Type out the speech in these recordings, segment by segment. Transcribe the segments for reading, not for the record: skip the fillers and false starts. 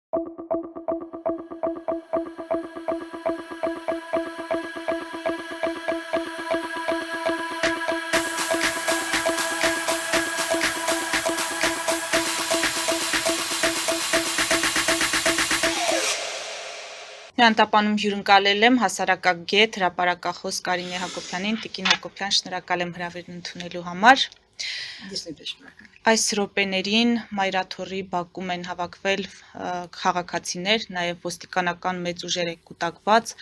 Հրատապանում հյուրընկալել եմ հասարակագետ, հրապարակախոս Կարինե Հակոբյանին, Տիկին Հակոբյան, շնորհակալ եմ հրավերն ընդունելու համար։ Այս րոպեներին Մայրաթոռի բակում են հավաքվել քաղաքացիներ, նաև ոստիկանական մեծ ուժեր է կուտակված,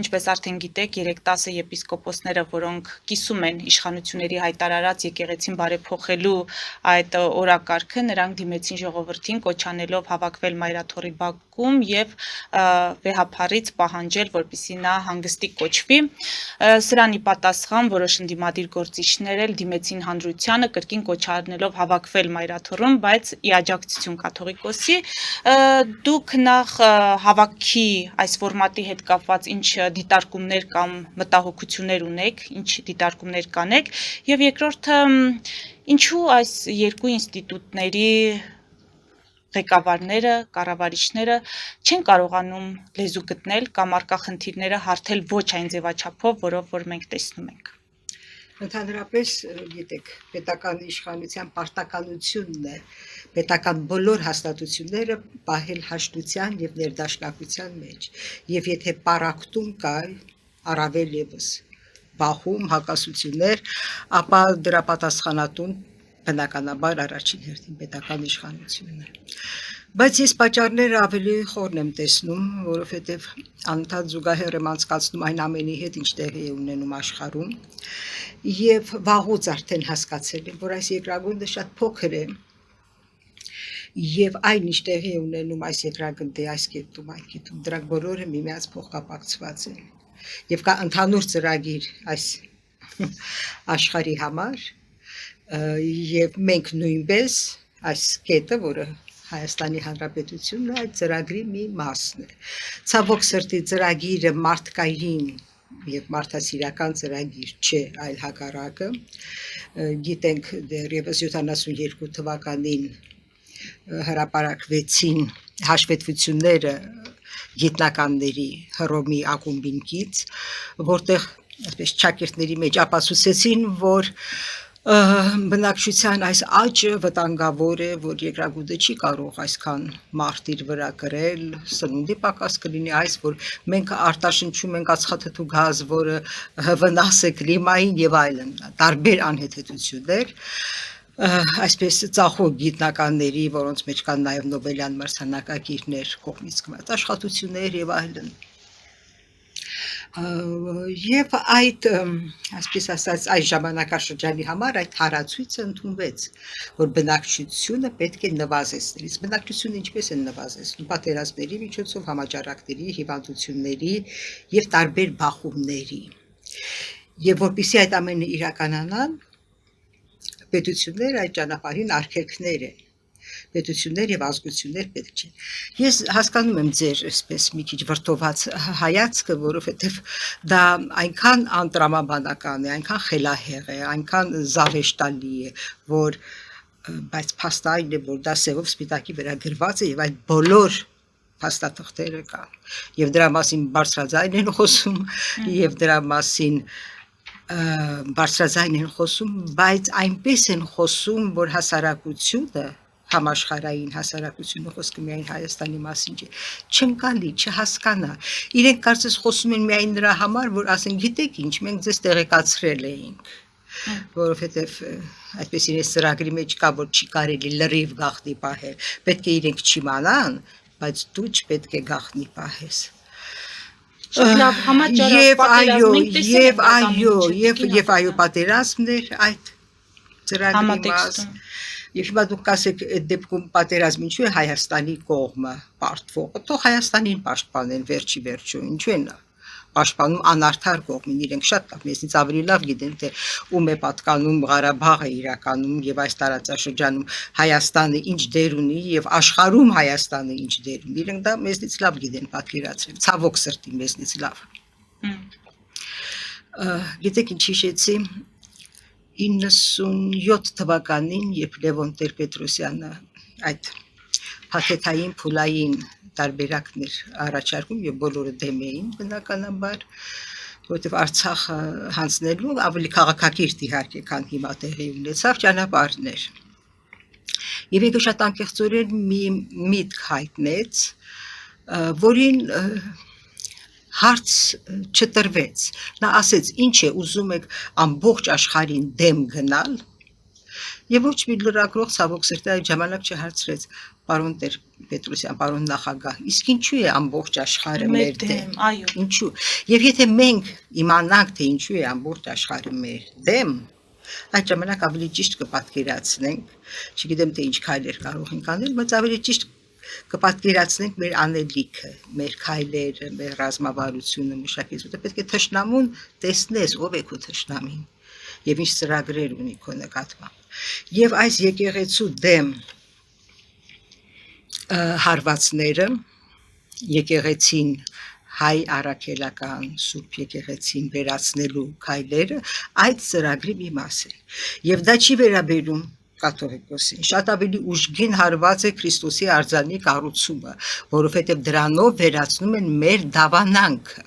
ինչպես արդեն գիտեք, 3-10 եպիսկոպոսները, որոնք կիսում են իշխանությունների հայտարարած եկեղեցին բարեփոխելու այդ օրակարգը, նրանք դիմեցին ժողովրդին կոչ անելով հավաքվել Մայրաթոռի բակում եւ վեհափառից պահանջել, որպեսզի նա հանգստի կոչվի։ Սրանի պատասխան որոշ ընդդիմադիր գործիչներ էլ դիմեցին հանրությանը, կրկին կոչ անելով հավաքվել Մայրաթոռում, բայց ի աջակցություն կաթողիկոսի, դուք նախ հավաքի այս ֆորմատի հետ կապված ինչ դիտարկումներ կամ մտահոգություններ ունեք, ինչ դիտարկումներ կանեք, եւ երկրորդը ինչու այս երկու ինստիտուտների ղեկավարները, կառավարիչները չեն կարողանում լեզու գտնել կամ արկա խնդիրները հարթել ոչ այն ձևաչափով, որով որ մենք տեսնում ենք։ Ընդհանրապես, գիտեք, պետական իշխանության պարտականությունն է պետական բոլոր հաստատությունները պահել հաշտության եւ ներդաշնակության մեջ, եւ եթե պարակտում կա, առավել եւս բախում, հակասություններ, ապա դրա պատասխանատուն բնականաբար առաջին հերթին պետական իշխանությունն է։ Բայց ես պատճառները ավելի խորն եմ տեսնում, որովհետև անընդհատ զուգահեռ եմ անցկացնում այն ամենի հետ, ինչ տեղի է ունենում աշխարհում, եւ վաղուց արդեն հասկացել եմ, որ այս երկրագնդը շատ փոքր է, եւ այն ինչ տեղի է ունենում այս երկրագնդի այս կետում, այն կետում, դրանք բոլորը միմյանց փոխկապակցված են, եւ կա ընդհանուր ծրագիր այս աշխարհի համար, եւ մենք նույնպես այս կետը, որը Հայաստանի Հանրապետությունն է, այդ ծրագրի մի մասն է։ Ցավոք սրտի ծրագիրը մարդկային եւ մարդասիրական ծրագիր չէ, այլ հակառակը։ Գիտենք դեռևս 72 թվականին հրապարակվեցին հաշվետվությունները գիտնականների Հռոմի ակումբինքից, որտեղ այսպես ճակերտների մեջ ապացուցեցին, որ բնակչության այս աճը վտանգավոր է, որ երկրագունդը չի կարող այսքան մարդ իր վրա կրել, սնունդի պակաս կլինի, այս որ մենք արտաշնչում ենք ածխաթթու գազ, որը վնաս է կլիմային եւ այլն, տարբեր անհեթեթություններ, այսպես ծախող գիտնականների, որոնց մեջ կան նաեւ Նոբելյան մրցանակակիրներ, կողմից կմած աշխատություններ եւ այլն։ Եվ այդ, այսպես ասած, այս ժամանակաշրջանի համար այդ հարացույցը ընդունվեց, որ բնակչությունը պետք է նվազեցնել։ Իսկ բնակչությունը ինչպես են նվազեցնում, պատերազմների միջոցով, համաճարակների, հիվանդությունների եւ տարբեր բախումների։ Եվ որպեսզի այդ ամենը իրականանան, պետությունները այդ ճանապարհին արգելքներ են։ Պետություններ եւ ազգություններ պետք չէ։ Ես հասկանում եմ ձեր այսպես մի քիչ վրդոված հայացքը, որովհետեւ դա այնքան անտրամաբանական է, այնքան խելահեղ է, այնքան զավեշտալի է, որ բայց փաստը այն է, որ դա սևով սպիտակի վրա գրված է եւ այդ բոլոր փաստաթղթերը կան։ Եվ դրա մասին բարձրաձայն են խոսում եւ դրա մասին բարձրաձայն են խոսում, բայց այնպես են խոսում, որ հասարակությունը համաշխարհային հասարակությունը խոսքը միայն Հայաստանի մասին չէ, չընկալի, չհասկանա։ Իրենք կարծես խոսում են միայն նրա համար, որ ասեն, գիտեք ինչ, մենք ձեզ տեղեկացրել էինք, որովհետև այդպես իրենց ծրագրի մեջ կա, որ չի կարելի լրիվ գաղտնի պահել, պետք է իրենք չիմանան, բայց դու չպետք է գաղտնի պահես։ Եվ այո, պատերազմներ այդ ծրագրի մաս։ Եվ հիմա դուք կասեք, այդ դեպքում պատերազմ ինչու է Հայաստանի կողմը պարտվողը, թող Հայաստանին պաշտպանեն վերջի վերջո, ինչու են պաշտպանում անարդար կողմին, իրենք շատ լավ, մեզնից ավելի լավ գիտեն, թե ում է պատկանում Ղարաբաղը իրականում եւ այս տարածաշրջանում Հայաստանը ինչ դեր ունի եւ աշխարհում Հայաստանը ինչ դեր ունի, իրենք դա մեզնից լավ գիտեն պատկերացրել, ցավոք սրտի մեզնից լավ։ Գիտեք ինչ հիշեցի 97 թվականին, երբ Լևոն Տեր-Պետրոսյանը այդ փաթեթային փուլային տարբերակներ առաջարկում եւ բոլորը դեմ էին բնականաբար, որովհետեւ Արցախը հանձնելու ավելի քաղաքակիրթ իհարկե, քան հիմա տեղի ունեցավ ճանապարհներ։ Եվ եկը շատ անկեղծորեն մի միտք հայտնեց, որին հարց չտրվեց։ Նա ասեց, ինչ է ուզում եք ամբողջ աշխարհին դեմ գնալ, եւ ոչ մի լրագրող ցավոք սրտի այդ ժամանակ չհարցրեց, պարոն Տեր-Պետրոսյան, պարոն նախագահ, իսկ ինչու է ամբողջ աշխարհը մեր դեմ, այո, ինչու։ Եվ եթե մենք իմանանք, թե ինչու է ամբողջ աշխարհը մեր դեմ, այդ ժամանակ ավելի ճիշտ կպատկերացնենք, չգիտեմ թե ինչ քայլեր կարող ենք անել, բայց ավելի ճիշտ կպատկերացնենք մեր անելիքը, մեր քայլերը, մեր ռազմավարությունը, մշակույթը, պետք է թշնամուն տեսնես, ով է քո թշնամին եւ ինչ ծրագրեր ունի քո նկատմամբ։ Եվ այս եկեղեցու դեմ հարվածները, եկեղեցին հայ առաքելական Սուրբ եկեղեցին վերացնելու քայլերը այդ ծրագրի մի մաս է։ Եվ դա չի վերաբերում կաթողիկոսին, շատ ավելի ուժգին հարված է Քրիստոսի արձանի կառուցումը, որովհետև դրանով վերացնում են մեր դավանանքը։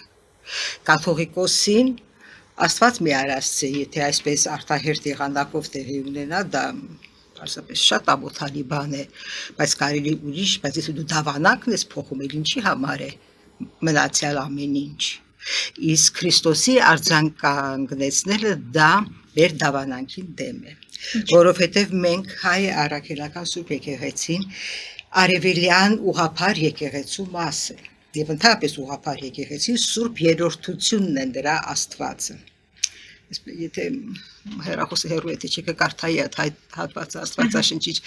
Կաթողիկոսին Աստված մի արասցե, եթե այսպես արտահերթ եղանակով տեղի ունենա, դա պարզապես շատ ամոթալի բան է, բայց կարելի ուրիշ, բայց եթե դու դավանանքն ես փոխում, ինչի համար է մնացյալ ամեն ինչ։ Իսկ Քրիստոսի արձան կանգնեցնելը դա մեր դավանանքին դեմ է, որովհետև մենք հայ առաքելական Սուրբ եկեղեցին արևելյան ուղղափառ եկեղեցու մաս է, եւ ընդհանրապես ուղղափառ եկեղեցի Սուրբ երրորդությունն է դրա Աստվածը։ Եթե հեռախոսը հեռու է, թե չկկարդայի այդ հատվածը Աստվածաշնչից,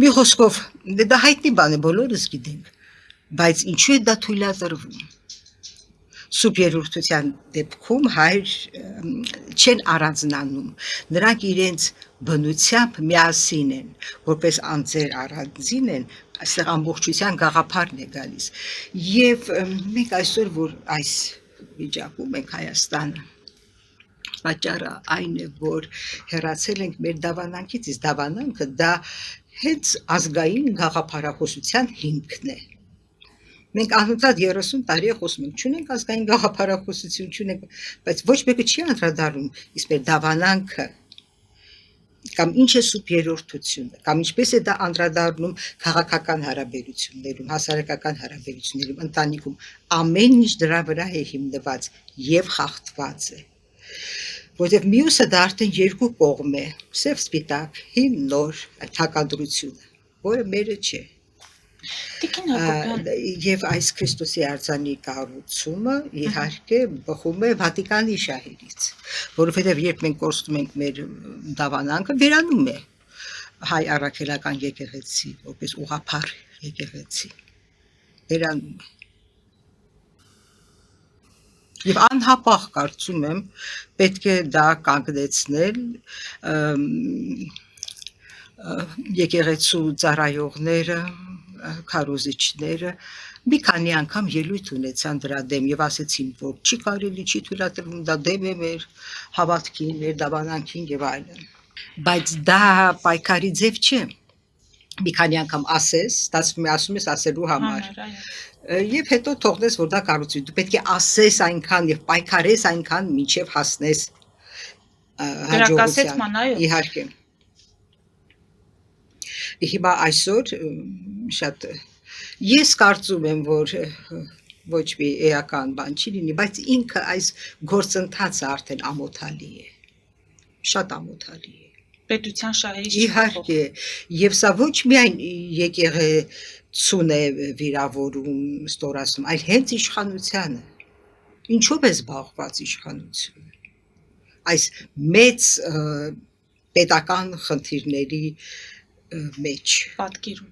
մի խոսքով դա հայտնի բան է, բոլորս գիտենք, բայց ինչու է դա թույլատրվում։ Սուրբ երրորդության դեպքում հայր չեն առանձնանում, նրանք իրենց բնությամբ միասին են, որպես անձեր առանձին են, այստեղ ամբողջության գաղափարն է գալիս։ Եվ մենք այսօր, որ այս վիճակում ենք Հայաստանը, պատճառը այն է, որ հեռացել ենք մեր դավանանքից, իսկ դավանանքը դա հենց ազգային գաղափարախոսության հիմքն է։ Մենք անընդհատ 30 տարի խոսում ենք, չունենք ազգային գաղափարախոսություն, չունենք, բայց ոչ մեկը չի անդրադառնում, իսկ մեր դավանանքը կամ ինչ է Սուրբ երրորդությունը, կամ ինչպես է դա անդրադառնում քաղաքական հարաբերություններում, հասարակական հարաբերություններում, ընտանիքում, ամեն ինչ դրա վրա է հիմնված եւ խախտված է։ Որտեւ մյուսը դա արդեն երկու կողմ է, սև սպիտակ, հին նոր այդ հակադրությունը, որը մերը չէ։ Տիկին Հակոբյան, Եվ այս Քրիստոսի արձանի կառուցումը իհարկե բխում է Վատիկանի շահերից, որովհետև երբ մենք կորցնում ենք մեր դավանանքը, վերանում է հայ առաքելական եկեղեցի, որպես ուղղափառ եկեղեցի, վերանում է։ Եվ անհապաղ կարծում եմ, պետք է դա կանգնեցնել եկեղեցու ծառայողները, քարոզիչները մի քանի անգամ ելույթ ունեցան դրա դեմ եւ ասեցին, որ չի կարելի, չի թույլատրվում, դա դեմ է մեր հավատքին, մեր դավանանքին եւ այլն։ Բայց դա պայքարի ձև չէ։ Մի քանի անգամ ասես, ստացվում է ասում ես ասելու համար։ Եվ հետո թողնես, որ դա կառուցվի։ Դու պետք է ասես այնքան եւ պայքարես այնքան, մինչեւ հասնես Դրակասեցման, այո։ Իհարկե։ Հիմա այսօր շատ ես կարծում եմ, որ ոչ մի էական բան չի լինի, բայց ինքը այս գործընթացը արդեն ամոթալի է։ Շատ ամոթալի է։ Պետության շահերից Իհարկե, եւ սա ոչ միայն եկեղեցուն է վիրավորում, ստորացնում, այլ հենց իշխանությանը։ Ինչով է զբաղված իշխանությունը։ Այս մեծ պետական խնդիրների մեջ պատկերում։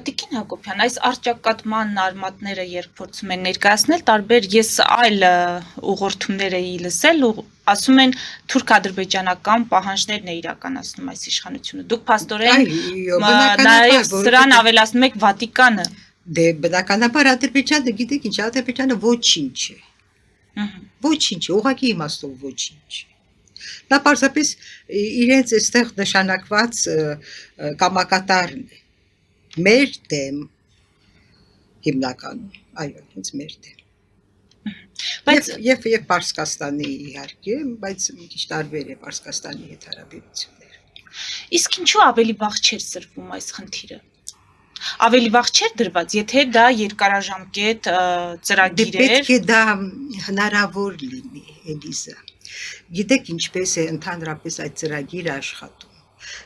Տիկին Հակոբյան, այս արճակատման արմատները երբ փորձում են ներկայացնել, տարբեր ես այլ ուղղորդումներ էի լսել ու ասում են թուրք-ադրբեջանական պահանջներն է իրականացնում այս իշխանությունը։ Դուք փաստորեն նաև սրան ավելացնում եք Վատիկանը։ Դե բնականաբար Ադրբեջանը, գիտեք ինչ, Ադրբեջանը ոչինչ է։ Ոչինչ է, ուղղակի իմաստով ոչինչ։ Նա պարզապես իրենց այստեղ նշանակված կամակատարն է։ Մեր դեմ հիմնականում, այո, հենց մեր դեմ։ Բայց Եվ Պարսկաստանի իհարկե, բայց մի քիչ տարբեր է Պարսկաստանի հետ հարաբերությունները։ իսկ ինչու ավելի վաղ չէր սրվում այս խնդիրը։ Ավելի վաղ չէր դրված, եթե դա երկարաժամկետ ծրագիր էր։ Պետք է դա հնարավոր լինի, Էլիզա։ Գիտեք ինչպես է ընդհանրապես այդ ծրագիրը աշխատում։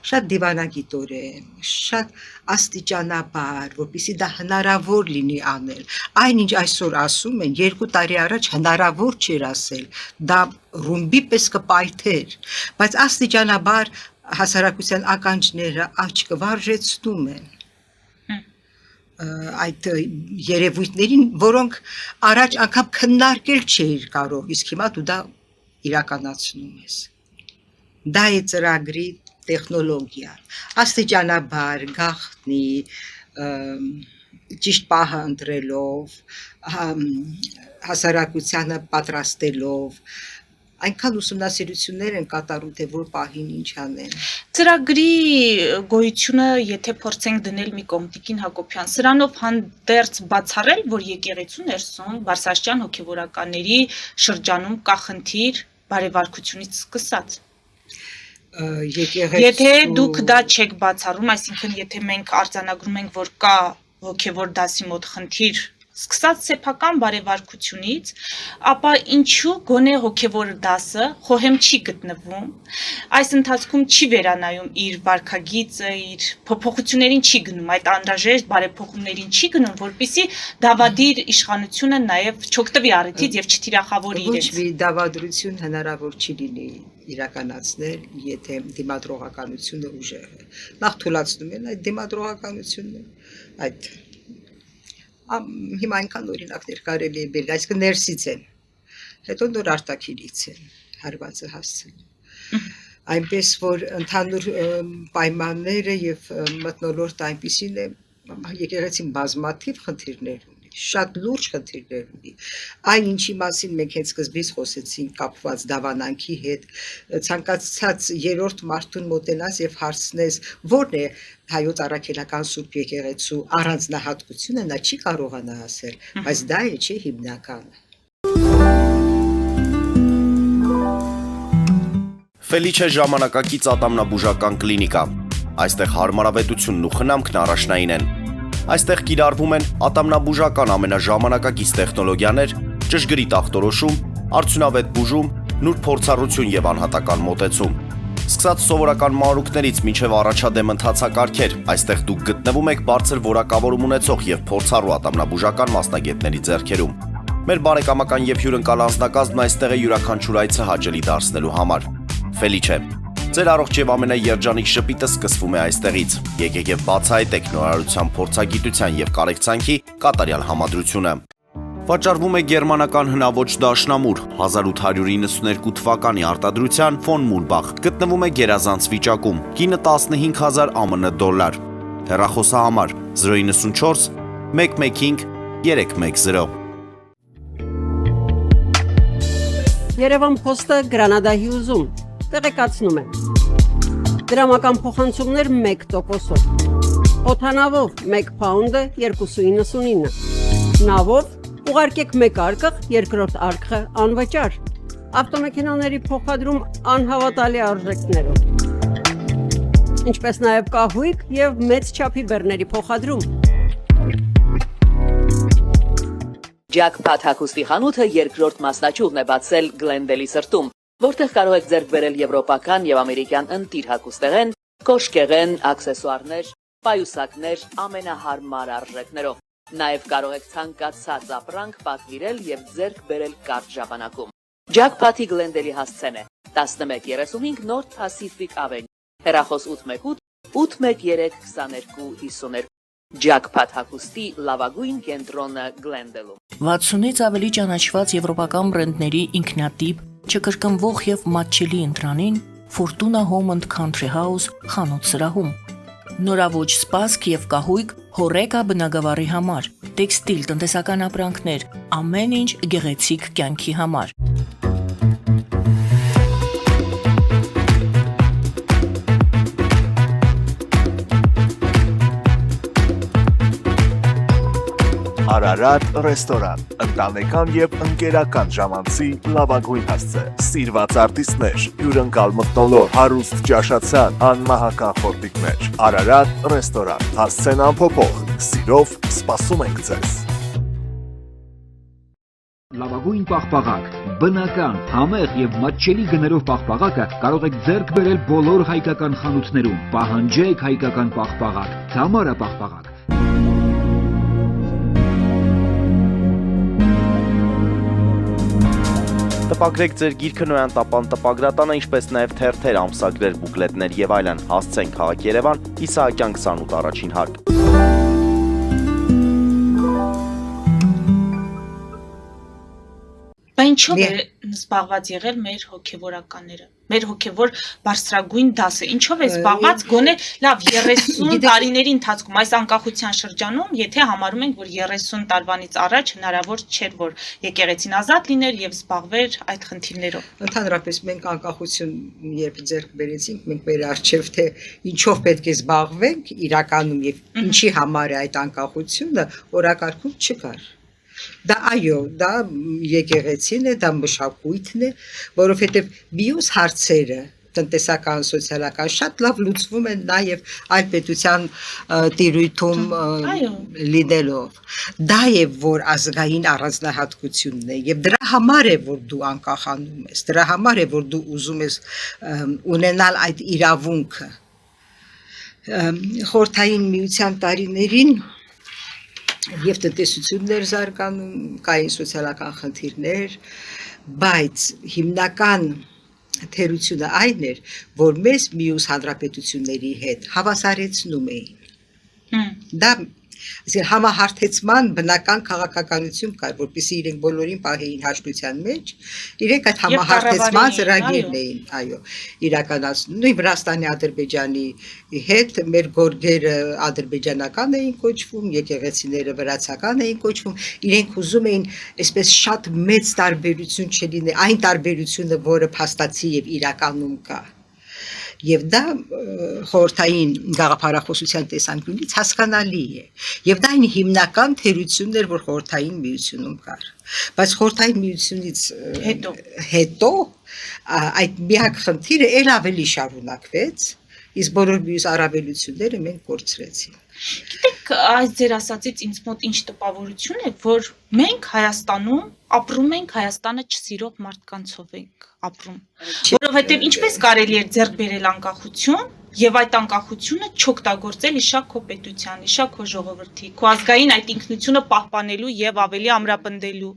Շատ դիվանագիտորեն, շատ աստիճանաբար, որպեսզի դա հնարավոր լինի անել։ Այնինչ այսօր ասում են, 2 տարի առաջ հնարավոր չէր ասել, դա ռումբի պես կպայթեր, բայց աստիճանաբար հասարակության ականջները աչքը վարժեցնում են այդ երևույթներին, որոնք առաջ անգամ քննարկել չէիր կարող, իսկ հիմա դու դա իրականացնում ես։ Դա է ծրագրի տեխնոլոգիան, աստիճանաբար, գաղտնի, ճիշտ պահը ընտրելով, հասարակությանը պատրաստելով, այնքան ուսումնասիրություններ են կատարում, թե որ պահին ինչ անեն։ Ծրագրի գոյությունը, եթե փորձենք դնել մի կողմ, Տիկին Հակոբյան, սրանով հանդերձ բացառել, որ եկեղեցու ներսում բարձրաստիճան հոգևորականների շրջանում կա խնդիր բարեվարկությունից սկսած։ Եթե դուք դա չեք բացառում, այսինքն եթե մենք արձանագրում ենք, որ կա հոգևոր դասի մոտ խնդիր սկսած սեփական բարեվարկությունից, ապա ինչու գոնե հոգևոր դասը խոհեմ չի գտնվում, այս ընթացքում չի վերանայում իր վարքագիծը, իր փոփոխություններին չի գնում, այդ անհրաժեշտ բարեփոխումներին չի գնում, որպեսզի դավադիր իշխանությունը նաև չօգտվի առիթից եւ չթիրախավորի իրենց։ Ոչ մի դավադրություն հնարավոր չի լինի իրականացնել, եթե դիմադրողականությունը ուժեղ է։ Նախ թույլատնում են այդ դիմադրողականությունը, այդ հիմա այնքան օրինակներ կարելի է բերել, այսինքն ներսից են, հետո նոր արտաքինից են հարվածը հասցնում։ Այնպես որ ընդհանուր պայմանները եւ մթնոլորտը այնպիսին է, եկեղեցին բազմաթիվ խնդիրներ ունի, շատ լուրջ խնդիրներ ունի։ Այն ինչի մասին մենք հենց սկզբից խոսեցինք կապված դավանանքի հետ, ցանկացած երրորդ մարդուն մոտենաս եւ հարցնես, ո՞րն է հայոց առաքելական Սուրբ եկեղեցու առանձնահատկությունը, նա չի կարողանա ասել, բայց դա է չէ հիմնականը։ Ֆելիչե ժամանակակից ատամնաբուժական կլինիկա։ Այստեղ հարմարավետությունն ու խնամքն առաջնային են։ Այստեղ կիրառվում են ատամնաբուժական ամենաժամանակակից տեխնոլոգիաներ, ճշգրիտ ախտորոշում, արդյունավետ բուժում, նուրբ փորձառություն եւ անհատական մոտեցում։ Սկսած սովորական մանրուքներից մինչև առաջադեմ ընթացակարգեր, այստեղ դուք գտնվում եք բարձր որակավորում ունեցող եւ փորձառու ատամնաբուժական մասնագետների ձեռքերում։ Մեր բարեկամական եւ հյուրընկալ անձնակազմն այստեղ է յուրաքանչյուր այցը հաճելի դարձնելու համար։ Ֆելիչե, ձեր առողջ եւ ամենաերջանիկ շպիտը սկսվում է այստեղից։ Եկեք եւ բացահայտեք նորարարության փորձագիտության եւ կարեկցանքի կատարյալ համադրությունը։ Վաճառվում է գերմանական հնաոճ դաշնամուր 1892 թվականի արտադրության ֆոն Մուրբախ, գտնվում է գերազանց վիճակում, կինը 15000 ԱՄՆ դոլար։ Հեռախոսահամար 094 115 310։ Երևան փոստը Գրանադա Հյուզում տեղեկացնում է։ Դրամական փոխանցումներ 1%-ով։ Օդանավով 1 փաունդը 2.99։ Նավով ուղարկեք 1 արկղ, երկրորդ արկղը անվճար։ Ավտոմեքենաների փոխադրում անհավատալի արժեքներով։ Ինչպես նաև կահույք եւ մեծ չափի բեռների փոխադրում։ Jackpot հագուստի խանութը երկրորդ մասնաճյուղն է բացել Գլենդելի սրտում, որտեղ կարող եք ձեռք բերել եվրոպական եւ ամերիկյան ընտիր հագուստեղեն, կոշկեղեն, աքսեսուարներ, պայուսակներ ամենահարմար արժեքներով։ Նաև կարող եք ցանկացած ապրանք պատվիրել եւ ձեռք բերել կարճ ժամանակում։ Jackpot-ի Գլենդելի հասցեն է 1135 North Pacific Avenue, հեռախոս 818 813 2252։ Jackpot հագուստի լավագույն կենտրոնը Գլենդելում։ 60-ից ավելի ճանաչված եվրոպական բրենդների ինքնատիպ, չկրկնվող եւ մատչելի ընտրանին Fortuna Home and Country House խանութ սրահում։ Նորավոճ սպասք եւ կահույք հորեկա բնագավառի համար, տեքստիլ, տնտեսական ապրանքներ, ամեն ինչ գեղեցիկ կյանքի համար։ Արարատ ռեստորան, ընտանեկան եւ ընկերական ժամանցի լավագույն հասցե, սիրված արտիստներ, հյուրընկալ մթնոլորտ, հարուստ ճաշացան, անմահական խորտիկներ, Արարատ ռեստորան, հասցեն ամփոփող, սիրով սպասում ենք ձեզ։ Լավագույն պաղպաղակ, բնական, համեղ եւ մատչելի գներով պաղպաղակը կարող եք ձեռք բերել բոլոր հայկական խանութներում։ Պահանջեք հայկական պաղպաղակ, Թամարա պաղպաղակ։ Տպագրեք ձեր գիրքը Նոյան տապան տպագրատանը, ինչպես նաև թերթեր, ամսագրեր, բուկլետներ եւ այլն։ Հասցեն քաղաք Երևան, Իսահակյան 28 առաջին հարկ։ Ինչով է զբաղված եղել մեր հոգևորականները, մեր հոգևոր բարձրագույն դասը, ինչով է զբաղված գոնե լավ 30 տարիների ընթացքում, այս անկախության շրջանում, եթե համարում ենք, որ 30 տարվանից առաջ հնարավոր չէր, որ եկեղեցին ազատ լիներ եւ զբաղվեր այդ խնդիրներով։ Ընդհանրապես մենք անկախություն երբ ձեռք բերեցինք, մենք մեր արժեվ թե ինչով պետք է զբաղվենք իրականում եւ ինչի համար է այդ անկախությունը, օրակարգում չկար։ Դա այո, դա եկեղեցին է, դա մշակույթն է, որովհետև մյուս հարցերը տնտեսական, սոցիալական շատ լավ լուծվում են նաև այլ պետության տիրույթում լինելով։ Դա է, որ ազգային առանձնահատկությունն է, եւ դրա համար է, որ դու անկախանում ես, դրա համար է, որ դու ուզում ես ունենալ այդ իրավունքը։ Խորհրդային միության տարիներին եւ տնտեսություններ զարգանում, կային սոցիալական խնդիրներ, բայց հիմնական թերությունը այն էր, որ մեզ մյուս հանրապետությունների հետ հավասարեցնում էին։ Դա համահարթեցման բնական քաղաքականություն կար, որպեսզի իրենք բոլորին պահեին հաշտության մեջ, իրենք այդ համահարթեցման ծրագիրն էին, այո, իրականացնում։ Նույն Վրաստանի, Ադրբեջանի հետ մեր գորգերը ադրբեջանական էին կոչվում, եկեղեցիները վրացական էին կոչվում, իրենք ուզում էին այսպես շատ մեծ տարբերություն չլինի, այն տարբերությունը, որը փաստացի եւ իրականում կա։ Եվ դա խորհրդային գաղափարախոսության տեսանկյունից հասկանալի է։ Եվ դա այն հիմնական թերությունն էր, որ խորհրդային միությունում կար։ Բայց խորհրդային միությունից հետո այդ միակ խնդիրը ել ավելի շարունակվեց, իսկ բոլոր մյուս առավելությունները մենք կորցրեցինք։ Գիտեք, այս ձեր ասածից ինձ մոտ ինչ տպավորություն է, որ մենք Հայաստանում ապրում ենք Հայաստանը չսիրող մարդկանցով ենք ապրում, որովհետև ինչպես կարելի է ձեռք բերել անկախություն եւ այդ անկախությունը չօգտագործել իշա քո պետության, իշա քո ժողովրդի, քո ազգային այդ ինքնությունը պահպանելու եւ ավելի ամրապնդելու։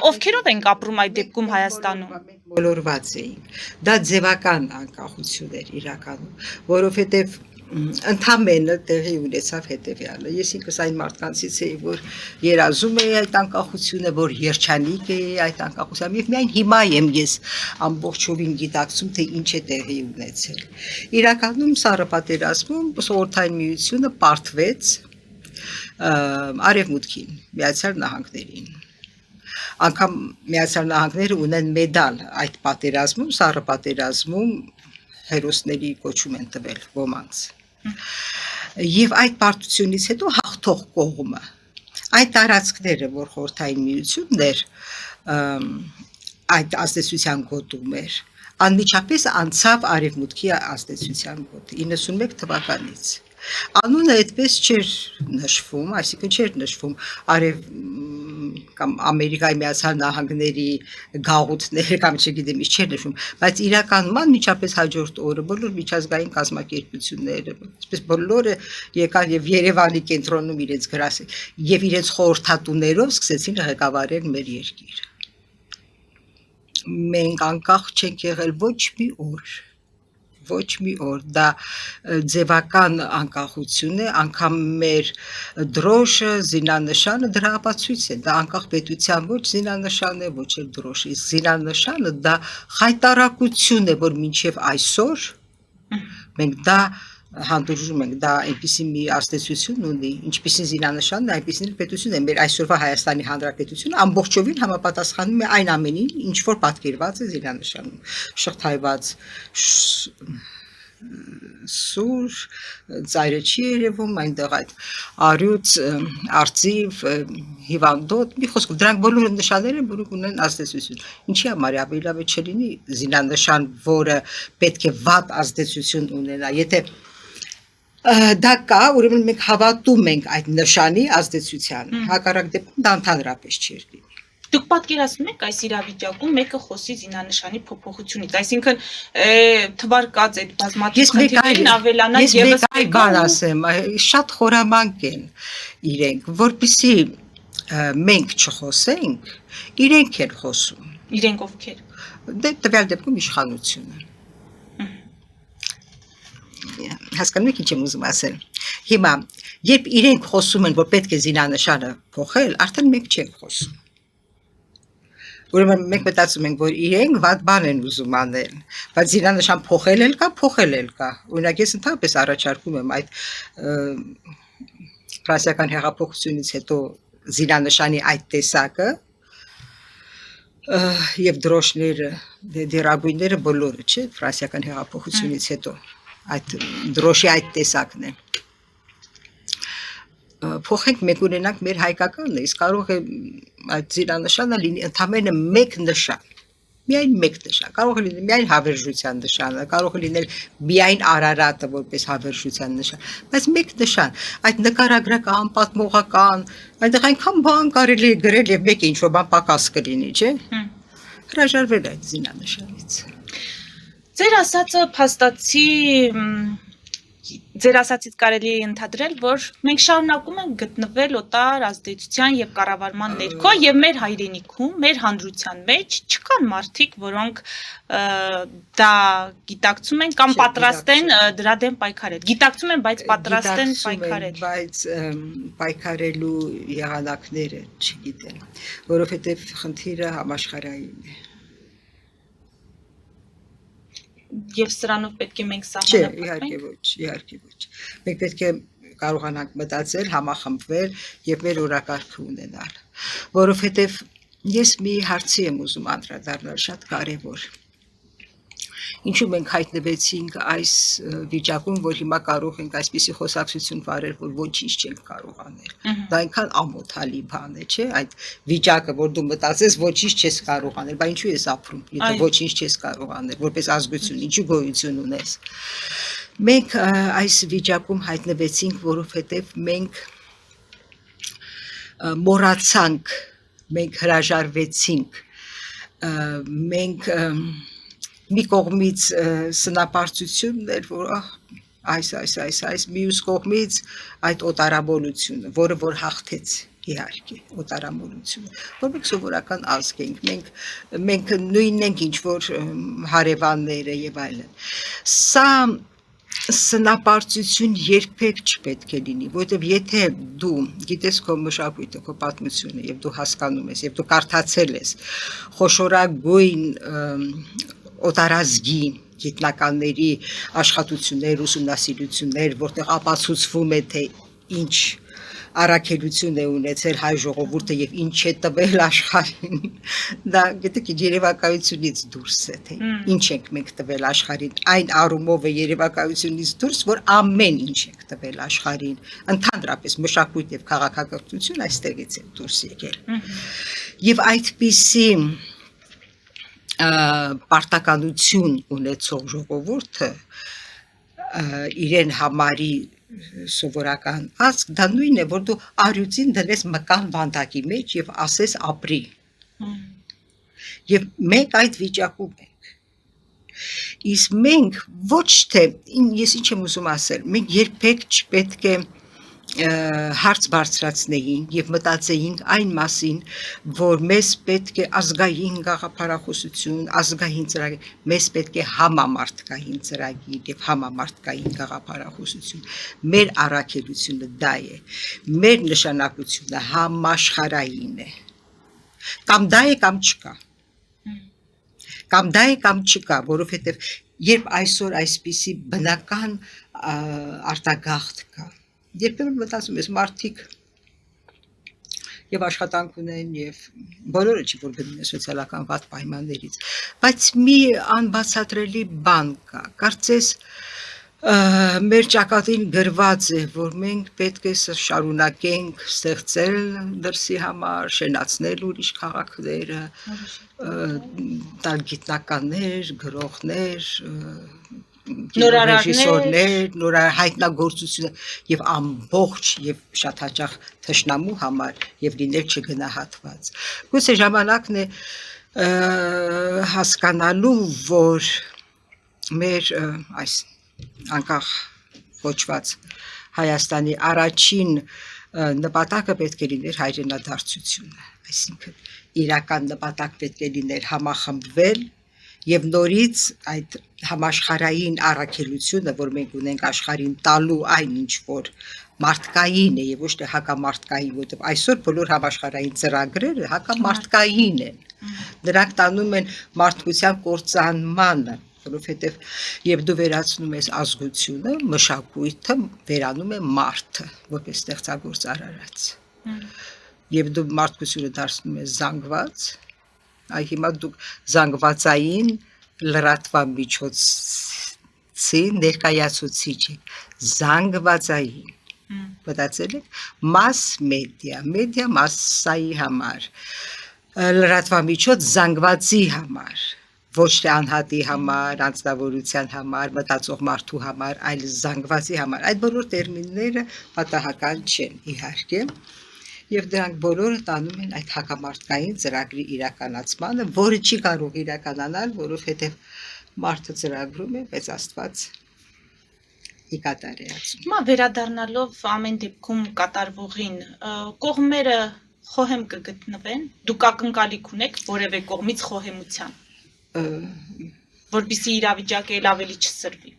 Ովքերով ենք ապրում այդ դեպքում Հայաստանում։ Մոլորված էինք։ Դա ձևական անկախություն էր իրականում, որովհետև ընդամենը տեղի ունեցավ հետևյալը։ Ես ինքս այն մարդկանցից էի, որ երազում էի այդ անկախությունը, որ երջանիկ էի այդ անկախությամբ, եւ միայն հիմա եմ ես ամբողջովին գիտակցում, թե ինչ է տեղի ունեցել։ Իրականում Սառը պատերազմում խորհրդային միությունը պարտվեց Արևմուտքին, Միացյալ Նահանգներին։ Անկամ Միացյալ Նահանգները ունեն մեդալ այդ պատերազմում, Սառը պատերազմում հերոսների կոչում են տվել ոմանց։ Եվ այդ պարտությունից հետո հաղթող կողմը այդ տարածքները, որ խորհրդային միությունն էր, այդ ազդեցության գոտում էր, անմիջապես անցավ Արևմուտքի ազդեցության գոտի 91 թվականից։ Անունը այդպես չէր նշվում, այսինքն չէր նշվում կամ Ամերիկայի Միացյալ Նահանգների գաղութներ կամ չգիտեմ ինչ չէր նշվում, բայց իրականում անմիջապես հաջորդ օրը բոլոր միջազգային կազմակերպությունները, այսպես բոլորը եկան եւ Երևանի կենտրոնում իրենց գրասի եւ իրենց խորհրդատուներով սկսեցին ղեկավարել մեր երկիրը։ Մենք անկախ չենք եղել ոչ մի օր, դա ձևական անկախություն է, անգամ մեր դրոշը, զինանշանը դրա ապացույց է, դա անկախ պետության ոչ զինանշան է, ոչ էլ դրոշը, իսկ զինանշանը դա խայտարակություն է, որ մինչև այսօր մենք դա հանդուրժում ենք, դա այնպիսի մի ազդեցություն ունի, ինչպիսին զինանշանն է, այնպիսին պետություն է, մեր այսօրվա Հայաստանի Հանրապետությունը ամբողջովին համապատասխանում է այն ամենին, ինչ որ պատկերված է զինանշանում, շղթայված, սուր, ծայրը չի երևում, այնտեղ այդ արյուծ, արծիվ, հիվանդոտ, մի խոսքով դրանք բոլորը նշաններ են, որոնք ունեն ազդեցություն։ Ինչի համար ավելի լավ է չլինի զինանշան, որը պետք է վատ ազդեցություն ունենա, եթե դա կա, ուրեմն մենք հավատում ենք այդ նշանի ազդեցությանը, հակառակ դեպքում դա ընդհանրապես չի լինի։ Դուք պատկերացնում եք այս իրավիճակում մեկը խոսի զինանշանի փոփոխությունից, այսինքն թվարկած այդ բազմաթիվ խնդիրներն ավելանան եւս եւս մեկ բան ասեմ, շատ խորամանկ են իրենք, որպեսզի մենք չխոսենք, իրենք են խոսում։ իրենք ովքեր։ Դե տվյալ դեպքում իշխանությունը։ Հասկանում եք ինչ եմ ուզում ասել։ Հիմա, երբ իրենք խոսում են, որ պետք է զինանշանը փոխել, արդեն մենք չենք խոսում։ Ուրեմն մենք մտածում ենք, որ իրենք վատ բան են ուզում անել, բայց զինանշան փոխել էլ կա, փոխել էլ կա։ Օրինակ ես ընդհանրապես առաջարկում եմ այդ ֆրանսիական հեղափոխությունից հետո զինանշանի այդ տեսակը եւ դրոշները, դերագույնները բոլորը, չէ, ֆրանսիական հեղափոխությունից հետո այդ դրոշի այդ տեսակն է։ Փոխենք մենք ունենանք մեր հայկականը, իսկ կարող է այդ զինանշանը լինի ընդամենը մեկ նշան, միայն մեկ նշան, կարող է լինել միայն հավերժության նշանը, կարող է լինել միայն Արարատը որպես հավերժության նշան, բայց մեկ նշան, այդ նկարագրական, պատմողական, այնտեղ այնքան բան կարելի է գրել եւ մեկը ինչ-որ բան պակաս կլինի, չէ՞։ Հրաժարվել այդ զինանշանից։ Ձեր ասացից կարելի է ընդհանրել, որ մենք շարունակում ենք գտնվել օտար ազդեցության եւ կառավարման ներքո եւ մեր հայրենիքում, մեր հանրության մեջ չկան մարդիկ, որոնք դա գիտակցում են կամ պատրաստ են դրա դեմ պայքարել։ Գիտակցում են, բայց պատրաստ են պայքարել։ Բայց պայքարելու եղանակները չգիտեն, որովհետեւ խնդիրը համաշխարհային է։ Եվ սրանով պետք է մենք Չէ, սահմանափակվենք։ իհարկե ոչ։ Մենք պետք է կարողանանք մտածել, համախմբվել եւ մեր օրակարգը ունենալ, որովհետեւ ես մի հարցի եմ ուզում անդրադառնալ շատ կարեւոր։ Ինչու մենք հայտնվեցինք այս վիճակում, որ հիմա կարող ենք այսպիսի խոսակցություն վարել, որ ոչինչ չենք կարող անել։ Դա այնքան ամոթալի բան է, չէ՞, այդ վիճակը, որ դու մտածես, ոչինչ չես կարող անել, բայց ինչու ես ապրում, եթե ոչինչ չես կարող անել, որպես ազգություն, ինչու գոյություն ունես։ Մենք այս վիճակում հայտնվեցինք, որովհետև մենք մոռացանք, մենք հրաժարվեցինք, մենք մի կողմից սնապարծությունն էր, որ այս մյուս կողմից այդ օտարամոլությունը, որը որ հաղթեց իհարկե օտարամոլությունը, որ մենք սովորական ազգ ենք, մենք նույնն ենք ինչ որ հարևանները եւ այլն։ Սա սնապարծություն երբեք չպետք է լինի, որովհետև եթե դու գիտես քո մշակույթը, քո պատմությունը եւ դու հասկանում ես եւ դու կարդացել ես խոշորագույն օտարազգի գիտնականների աշխատություններ, ուսումնասիրություններ, որտեղ ապացուցվում է թե ինչ առաքելություն է ունեցել հայ ժողովուրդը եւ ինչ է տվել աշխարհին, դա գիտեք երևակայությունից դուրս է, թե ինչ ենք մենք տվել աշխարհին, այն առումով է երևակայությունից դուրս, որ ամեն ինչ ենք տվել աշխարհին, ընդհանրապես մշակույթ եւ քաղաքակրթություն այստեղից է դուրս եկել։ Եվ այդպիսի պարտականություն ունեցող ժողովուրդը իրեն համարի սովորական ազգ, դա նույնն է, որ դու արյուծին դնես մկան վանդակի մեջ եւ ասես ապրի։ Եվ մենք այդ վիճակում ենք։ Իսկ մենք ոչ թե, ես ինչ եմ ուզում ասել, մենք երբեք չպետք է հարց բարձրացնեին եւ մտածեին այն մասին, որ մեզ պետք է ազգային գաղափարախոսություն, ազգային ծրագիր, մեզ պետք է համամարտկային ծրագիր եւ համամարտկային գաղափարախոսություն։ Մեր առաքելությունը դա է։ Մեր նշանակությունը համաշխարհային է։ Կամ դա է, կամ չկա։ Կամ դա է, կամ չկա, որովհետեւ երբ այսօր այսպիսի բնական արտագաղթ կա, երբեմն մտածում ես մարդիկ եւ աշխատանք ունեն եւ բոլորը չի որ գնում է սոցիալական վատ պայմաններից, բայց մի անբացատրելի բան կա, կարծես Մեր ճակատին գրված է, որ մենք պետք է շարունակենք ստեղծել դրսի համար, շենացնել ուրիշ քաղաքները, տալ գիտնականներ, գրողներ, նոր հայտնագործությունը եւ ամբողջ եւ շատ հաճախ թշնամու համար եւ լինել չգնահատված։ Գուցե ժամանակն է հասկանալու, որ մեր այս անկախ կոչված Հայաստանի առաջին նպատակը պետք է լիներ հայրենադարձությունը, այսինքն իրական նպատակ պետք է լիներ համախմբվել եւ նորից այդ համաշխարհային առաքելությունը, որ մենք ունենք աշխարհին տալու այն ինչ որ մարդկային է եւ ոչ թե հակամարտկային, որտեղ այսօր բոլոր համաշխարհային ծրագրերը հակամարտկային են։ Նրանք տանում են մարդկության կործանմանը, որովհետեւ եւ դու վերացնում ես ազգությունը, մշակույթը, վերանում է մարդը, որպես ստեղծագործ արարած։ Եվ դու մարդկությունը դարձնում ես զանգված, այ հիմա դուք զանգվածային լրատվամիջոցի ներկայացուցիչ եք, զանգվածային, մտածել եք, մաս մեդիա, մեդիա մասսայի համար, լրատվամիջոց զանգվածի համար, ոչ թե անհատի համար, անձնավորության համար, մտածող մարդու համար, այլ զանգվածի համար, այդ բոլոր տերմինները պատահական չեն, իհարկե, եւ դրանք բոլորը տանում են այդ հակամարտկային ծրագրի իրականացմանը, որը չի կարող իրականանալ, որովհետեւ մարդը ծրագրում է, բայց Աստված ի կատար է ածում։ Հիմա վերադառնալով ամեն դեպքում կատարվողին, կողմերը խոհեմ կգտնվեն, դուք ակնկալիք ունեք որևէ կողմից խոհեմության, որպեսզի իրավիճակը ել ավելի չսրվի։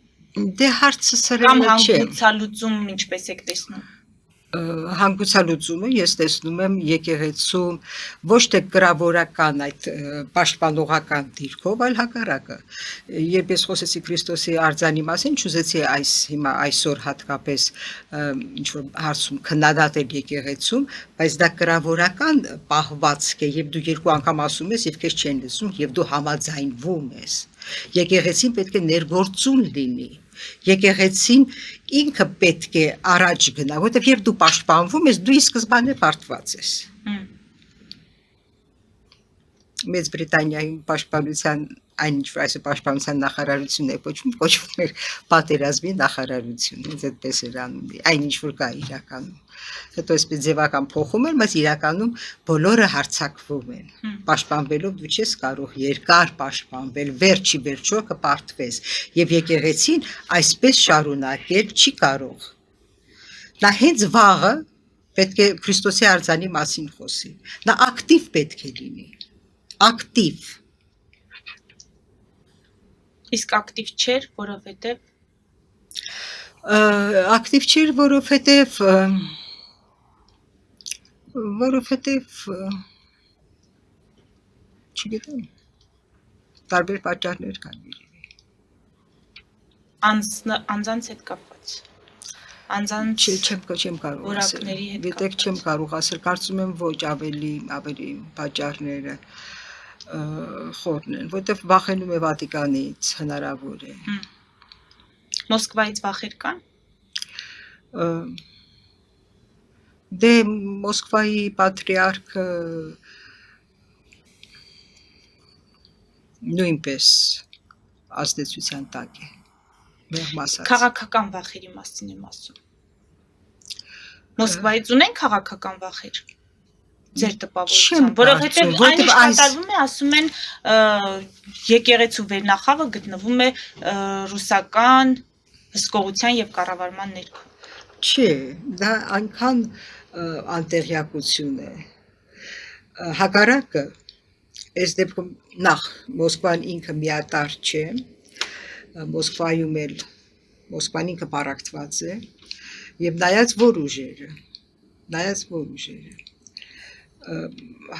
Դե հարցը Կամ սրելը չէ։ հանգուցալուծում ինչպես եք տեսնում։ Հանգուցալուծումը ես տեսնում եմ եկեղեցում ոչ թե գրավորական այդ պաշտպանողական դիրքով, այլ հակառակը։ Երբ ես խոսեցի Քրիստոսի արձանի մասին, չուզեցի հիմա այսօր հատկապես ինչ որ հարցում քննադատել եկեղեցում, բայց դա գրավորական պահվածք է, եւ դու երկու անգամ ասում ես եւ քեզ չեն լսում եւ դու համաձայնվում ես։ Եկեղեցին պետք է ներգործուն լինի։ Եկեղեցին ինքը պետք է առաջ գնա, որտեղ երբ դու պաշտպանվում ես, դու ի սկզբանե բարդված ես։ Մեծ Բրիտանիայի պաշտպանության այնինչ որ այսօր պաշտպանության նախարարությունն է կոչվում էր պատերազմի նախարարություն, ինձ այդպես էր անում, այնինչ որ կա իրականում։ Հետո այսպես ձևական փոխում են, բայց իրականում բոլորը հարձակվում են։ Պաշտպանվելով դու չես կարող երկար պաշտպանվել, վերջի վերջո կպարտվես, եւ եկեղեցին այսպես շարունակել չի կարող։ Նա հենց վաղը պետք է Քրիստոսի արձանի մասին խոսի։ Նա ակտիվ պետք է լինի։ Ակտիվ։ Իսկ ակտիվ չէր, որովհետև ակտիվ չէր, որովհետև չգիտեմ, տարբեր պատճառներ կան երևի։ անձանց հետ կապված։ Անձանց Չեմ կարող ասել։ որակների հետ Գիտեք, չեմ կարող ասել, կարծում եմ ոչ ավելի պատճառները խորն են, որտեղ վախենում է Վատիկանից, հնարավոր է։ Մոսկվայից վախեր կան։ Դե Մոսկվայի պատրիարքը նույնպես ազդեցության տակ է։ Մեղմ ասած։ Քաղաքական վախերի մասին եմ ասում։ Մոսկվայից ունեն քաղաքական վախեր։ Ձեր տպավորությամբ, որովհետև այն ինչ կատարվում է, ասում են եկեղեցու վերնախավը գտնվում է ռուսական հսկողության եւ կառավարման ներքո։ Չէ, դա այնքան անտեղյակություն է։ Հակառակը, այս դեպքում նախ Մոսկվան ինքը միատար չէ, Մոսկվան ինքը պարակտված է, եւ նայած որ ուժերը,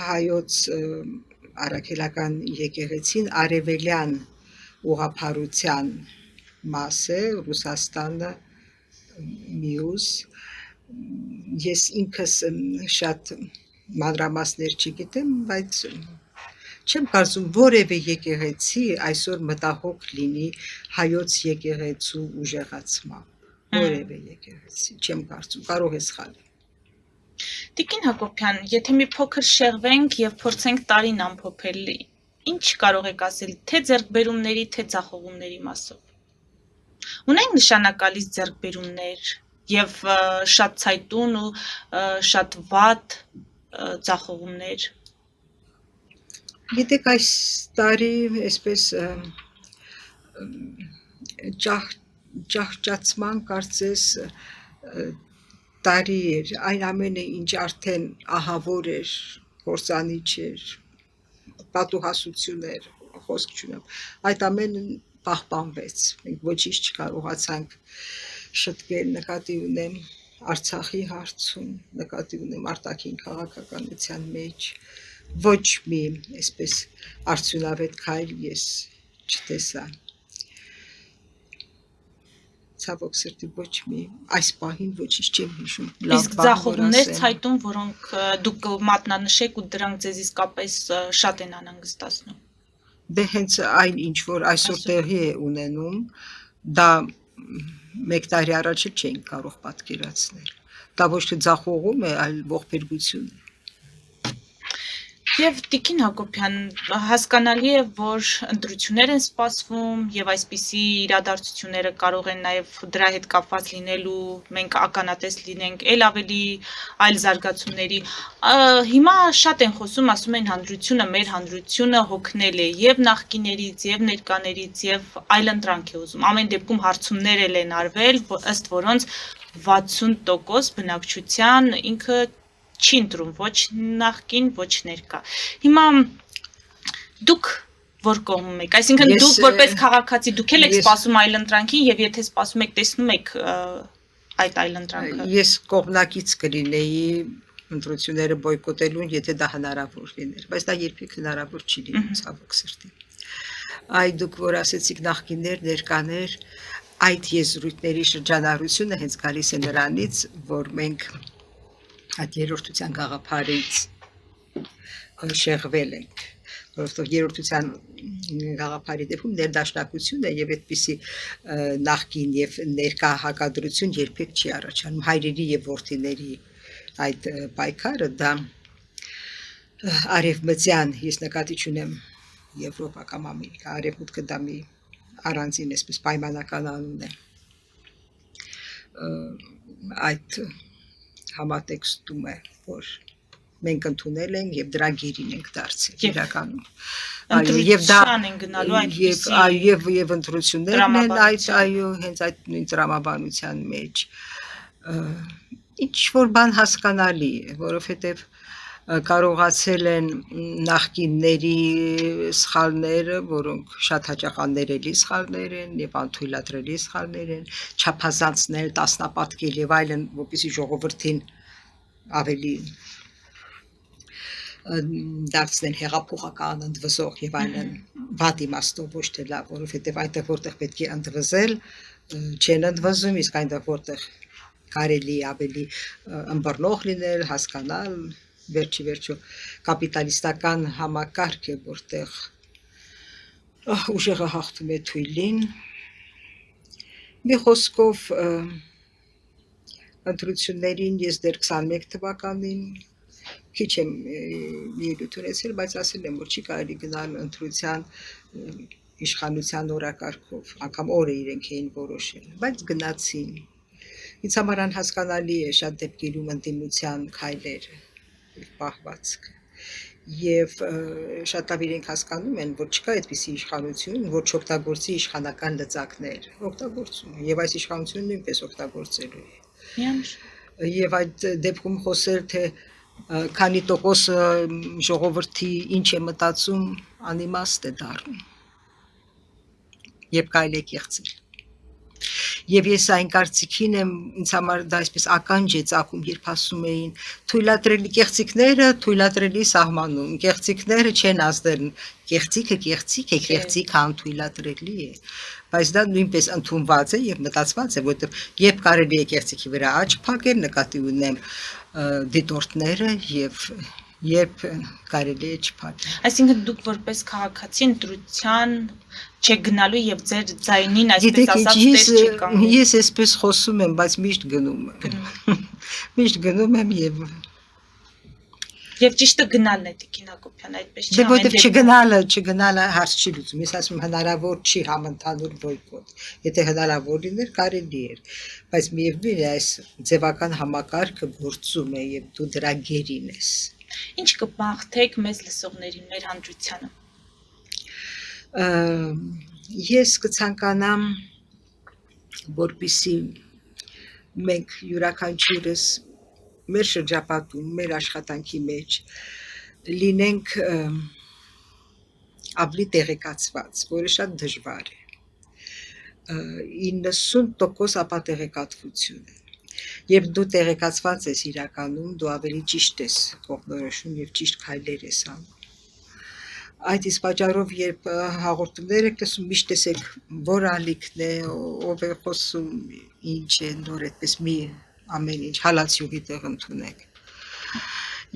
հայոց առաքելական եկեղեցին արևելյան ուղղափառության մաս է, Ռուսաստանը մյուս, ես ինքս շատ մանրամասներ չգիտեմ, բայց Չեմ կարծում որևէ եկեղեցի այսօր մտահոգ լինի հայոց եկեղեցու ուժեղացմամբ։ Որևէ եկեղեցի, չեմ կարծում, կարող է սխալել։ Տիկին Հակոբյան, եթե մի փոքր շեղվենք եւ փորձենք տարին ամփոփել, ինչ կարող եք ասել թե ձեռքբերումների, թե ձախողումների մասով։ Ունենք նշանակալից ձեռքբերումներ եւ շատ ցայտուն ու շատ վատ ձախողումներ։ Գիտեք, այս տարի այսպես ճահճացման կարծես տարի էր, այն ամենը ինչ արդեն ահավոր էր, կործանիչ էր, պատուհասություն էր, խոսք չունեմ, այդ ամենը պահպանվեց, մենք ոչինչ չկարողացանք շտկել, նկատի ունեմ Արցախի հարցում, նկատի ունեմ արտաքին քաղաքականության մեջ, ոչ մի այսպես արդյունավետ քայլ ես չտեսա։ Ցավոք սրտի ոչ մի այս պահին ոչինչ չեմ հիշում։ Իսկ ձախողումներ ցայտուն, որոնք դուք մատնանշեք ու դրանք ձեզ իսկապես շատ են անհանգստացնում։ Դե հենց այն ինչ որ այսօր տեղի է ունենում, դա մեկ տարի առաջ չէինք կարող պատկերացնել։ Դա ոչ թե ձախողում է, այլ ողբերգություն է։ Եվ Տիկին Հակոբյան, հասկանալի է, որ ընտրություններ են սպասվում եւ այսպիսի իրադարձությունները կարող են նաեւ դրա հետ կապված լինել ու մենք ականատես լինենք ել ավելի այլ զարգացումների։ Հիմա շատ են խոսում, ասում են հանրությունը, մեր հանրությունը հոգնել է եւ նախկիներից, եւ ներկաներից, եւ այլընտրանք է ուզում։ Ամեն դեպքում հարցումներ են արվել, ըստ որոնց 60% բնակչության ինքը չի ընտրում ոչ նախկին, ոչ ներկա։ Հիմա դուք որ կողմում եք, այսինքն դուք որպես քաղաքացի դուք եք սպասում այլընտրանքին եւ եթե սպասում եք, տեսնում եք այդ այլընտրանքը։ Ես կողմնակից կլինեի ընտրությունները բոյկոտելուն, եթե դա հնարավոր լիներ, բայց դա երբեք հնարավոր չի լինում, ցավոք սրտի։ Այ դուք որ ասեցիք նախկիններ, ներկաներ, այդ եզրույթների շրջանառությունը հենց գալիս է նրանից, որ մենք այդ երրորդության գաղափարից շեղվել ենք, որովհետև երրորդության գաղափարի դեպքում ներդաշնակություն է եւ այդպիսի նախկին եւ ներկա հակադրություն երբեք չի առաջանում հայրերի եւ որդիների այդ պայքարը դա արևմտյան ես նկատի չունեմ Եվրոպա կամ Ամերիկա արևմուտքը դա մի առանձին այսպես պայմանական անուն է այդ համատեքստում է, որ մենք ընդունել ենք եւ դրա գերին ենք դարձել իրականում։ Եվ դա եւ ընտրություններն են այդ այո, հենց այդ նույն տրամաբանության մեջ։ Ինչ որ բան հասկանալի է, որովհետեւ կարողացել են նախկինների սխալները, որոնք շատ հաճախ աններելի սխալներ են եւ անթույլատրելի սխալներ են, չափազանցնել, տասնապատկել եւ այլն, որպեսզի ժողովրդին ավելի դարձնեն հեղափոխական, ընդվզող եւ այլն, վատ իմաստով ոչ թե լավ, որովհետեւ այնտեղ որտեղ պետք է ընդվզել, չեն ընդվզում, իսկ այնտեղ որտեղ կարելի ավելի ըմբռնող լինել, հասկանալ վերջի վերջո կապիտալիստական համակարգ է, որտեղ ուժեղը հաղթում է թույլին։ Մի խոսքով ընտրություններին ես դեռ 21 թվականին քիչ եմ ելույթ ունեցել, բայց ասել եմ, որ չի կարելի գնալ ընտրության իշխանության օրակարգով, անգամ օրը իրենք էին որոշել, բայց գնացին։ Ինձ համար անհասկանալի է շատ դեպքերում ընդդիմության քայլերը պահվածքը եւ շատ լավ իրենք հասկանում են, որ չկա այդպիսի իշխանություն, որ չօգտագործի իշխանական լծակներ, օգտագործում եւ այս իշխանությունը նույնպես օգտագործելու է։ Եվ այդ դեպքում խոսել թե քանի տոկոս ժողովրդի ինչ է մտածում, անիմաստ է դառնում։ Եվ կարելի է կեղծել։ Եվ ես այն կարծիքին եմ, ինձ համար դա այսպես ականջ է ծագում, երբ ասում էին թույլատրելի կեղծիքները թույլատրելի սահմանում, կեղծիքները չեն ազդել, կեղծիքը կեղծիք է, կեղծիքը անթույլատրելի է, բայց դա նույնպես ընդունված է եւ մտածված է, որովհետեւ երբ կարելի է կեղծիքի վրա աչք փակել, նկատի ունեմ դիտորդները եւ երբ կարելի է չփակել։ Այսինքն դուք որպես քաղաքացի ընտրության չեք գնալու եւ ձեր ձայնին այսպես ասած տես չեք կանգնում։ Ես այսպես խոսում եմ, բայց միշտ գնում եմ։ Միշտ գնում եմ Եվ ճիշտը գնալն է Տիկին Հակոբյան, այդպես չի Դե որտեղ չգնալը հարց չի լուծում։ Ես ասում եմ հնարավոր չի համընդհանուր բոյկոտ։ Եթե հնարավոր լիներ, կարելի էր, բայց միևնույն է այս ձևական համակարգը գործում է եւ դու դրա գերին ես։ Ինչ կպաղթեք մեզ լսողներին, մեր հանրությանը։ Ես կցանկանամ, որպեսզի մենք յուրաքանչյուրս մեր շրջապատում, մեր աշխատանքի մեջ լինենք ավելի տեղեկացված, որը շատ դժվար է։ 90% ապատեղեկատվություն է։ Երբ դու տեղեկացված ես իրականում, դու ավելի ճիշտ ես կողմնորոշում եւ ճիշտ քայլեր ես անում։ Այդ իսկ պատճառով, երբ հաղորդումներ եք լսում, միշտ տեսեք որ ալիքն է, ով է խոսում, ինչ է, նոր այդպես մի ամեն ինչ հալածյուղի տեղ ընդունեք։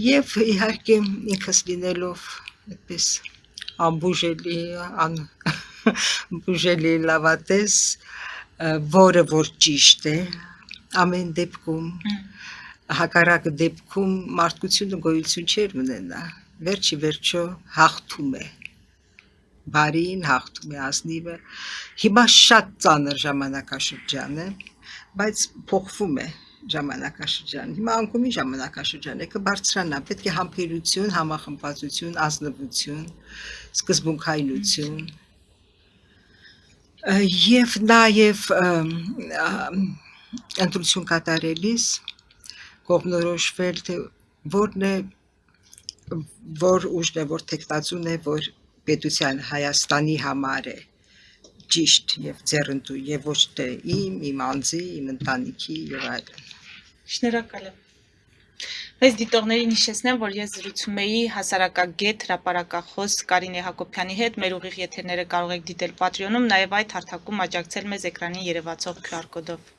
Եվ իհարկե ինքս լինելով այդպես անբուժելի լավատես, որը որ ճիշտ է, ամեն դեպքում, հակառակ դեպքում մարդկությունը գոյություն չէր ունենա, վերջի վերջո հաղթում է, բարին հաղթում է ազնիվը, հիմա շատ ծանր ժամանակաշրջան է, բայց փոխվում է ժամանակաշրջան, հիմա անկումի ժամանակաշրջան է, կբարձրանա, պետք է համբերություն, համախմբվածություն, ազնվություն, սկզբունքայնություն, և նաև ընտրություն կատարելիս կողմնորոշվել, թե որն է, որ ուժն է, որ թեկնածուն է, որ պետության Հայաստանի համար է ճիշտ եւ ձեռնտու եւ ոչ թե իմ անձի, իմ ընտանիքի եւ այլն։ Շնորհակալ եմ։ Մեզ դիտողներին հիշեցնեմ, որ ես զրուցում էի հասարակագետ հրապարակախոս Կարինե Հակոբյանի հետ, մեր ուղիղ եթերները կարող եք դիտել Patreon-ում, նաև այդ հարթակում աջակցել մեզ էկրանին երևացող QR կոդով։